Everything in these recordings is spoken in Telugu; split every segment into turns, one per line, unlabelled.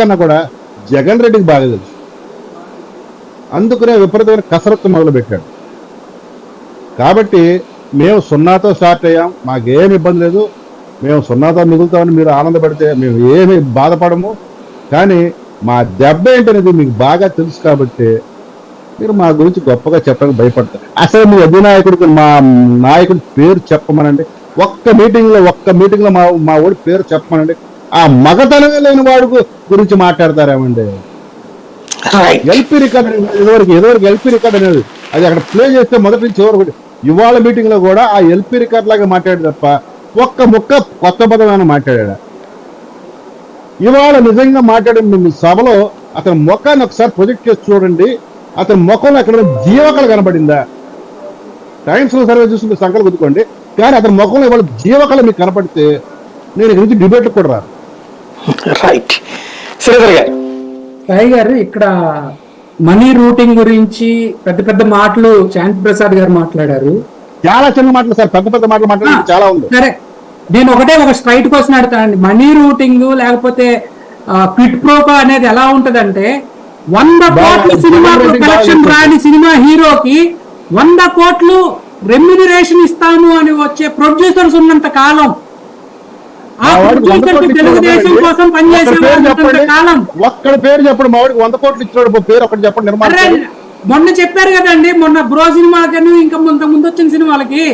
కన్నా కూడా జగన్ రెడ్డికి బాగా తెలుసు. అందుకనే విపరీతమైన కసరత్తు మొదలు పెట్టాడు. కాబట్టి మేము సున్నాతో స్టార్ట్ అయ్యాం, మాకేమి ఇబ్బంది లేదు, మేము సున్నాతో మిగులుతామని మీరు ఆనందపడితే మేము ఏమి బాధపడము. కానీ మా దెబ్బ ఏంటనేది మీకు బాగా తెలుసు కాబట్టి మీరు మా గురించి గొప్పగా చెప్పడానికి భయపడతారు. అసలు మీ అధినాయకుడికి మా నాయకుడి పేరు చెప్పమనండి, ఒక్క మీటింగ్లో మా ఓడి పేరు చెప్పమనండి. ఆ మగతనమే లేని వాడు గురించి మాట్లాడతారేమండి. ఎల్పీ రికార్డ్ ఇదివరకు ఎల్పీ రికార్డ్ అనేది అది అక్కడ ప్లే చేస్తే మొదటి నుంచి చివరికి ఇవాళ మీటింగ్ లో కూడా ఆ ఎల్పీ రికార్డ్ లాగా మాట్లాడాడు తప్ప ఒక్క ముక్క కొత్త పదమైన మాట్లాడా. ఇవాళ నిజంగా మాట్లాడిన మీ సభలో అతని ముఖాన్ని ఒకసారి ప్రొజెక్ట్ చేసి చూడండి. అతని ముఖంలో ఎక్కడ జీవకళ కనబడిందా? టైమ్స్ లో సర్వే చూసి సంకలు గుద్దుకోండి, కానీ అతని ముఖంలో ఇవాళ జీవకళ మీకు కనపడితే నేను ఇక్కడ నుంచి డిబేట్ కూడా రాను.
రైట్. శ్రీధర్ గారు,
సాయి గారు, ఇక్కడ మనీ రూటింగ్ గురించి పెద్ద పెద్ద మాటలు శాంతి ప్రసాద్ గారు మాట్లాడారు.
చాలా చిన్న మాటలు సార్, పెద్ద పెద్ద మాటలు మాట్లాడారు చాలా ఉంది.
సరే, నేను ఒక స్ట్రైట్ క్వశ్చన్ అడుగుతానండి. మనీ రూటింగ్ లేకపోతే క్విట్ ప్రోకో అనేది ఎలా ఉంటదంటే 100 కోట్ల సినిమా కలెక్షన్ రాని సినిమా హీరోకి 100 కోట్లు రెమ్యూనరేషన్ ఇస్తాము అని వచ్చే ప్రొడ్యూసర్స్ ఉన్నంత కాలం, ఆ ప్రొడ్యూసర్ తెలుగుదేశం కోసం పనిచేసే కాలం.
ఒక్కడి పేరు చెప్పండి, మా వాడికి 100 కోట్లు ఇచ్చాడు, పేరు ఒకటి చెప్పండి. నిర్మాణ
మొన్న చెప్పారు కదండి, మొన్న బ్రో సినిమాకి ఇంకా ముందు వచ్చిన సినిమాలకి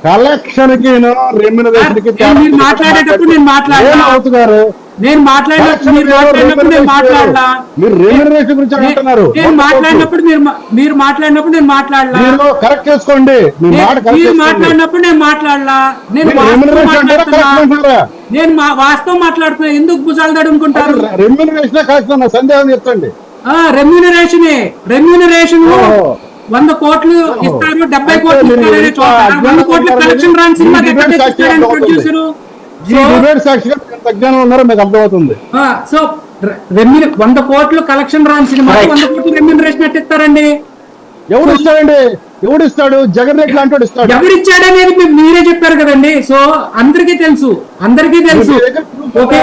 కలెక్షన్ కి
మాట్లాడేటప్పుడు నేను మాట్లాడలా, నేను మాట్లాడినప్పుడు నేను మాట్లాడలా, నేను మాట్లాడినప్పుడు మీరు మాట్లాడినప్పుడు నేను మాట్లాడలా,
కరెక్ట్ చేసుకోండి.
మీరు మాట్లాడినప్పుడు నేను మాట్లాడలా, నేను వాస్తవం మాట్లాడుతున్నా. ఎందుకు భుజాలు తడుముకుంటారు?
సందేహం చెప్తండి.
రెమ్యూనరేషన్ 100 కోట్లు ఇస్తారు, 70 కోట్లు ఇస్తారు. 100 కోట్ల కలెక్షన్ రాని సినిమా ప్రొడ్యూసర్
తగ్గానం ఉన్నారో మీకు అర్థమవుతుంది.
సో 100 కోట్లు కలెక్షన్ రాని సినిమా 100 కోట్లు రెమ్యూనరేషన్ ఎట్టిస్తారండి?
ఎవడు ఇస్తాడండి? ఎవడిస్తాడు? జగన్ రెడ్డి లాంటి ఇస్తాడు.
ఎవరిచ్చాడనేది మీరే చెప్పారు కదండి. సో అందరికీ తెలుసు. ఓకే.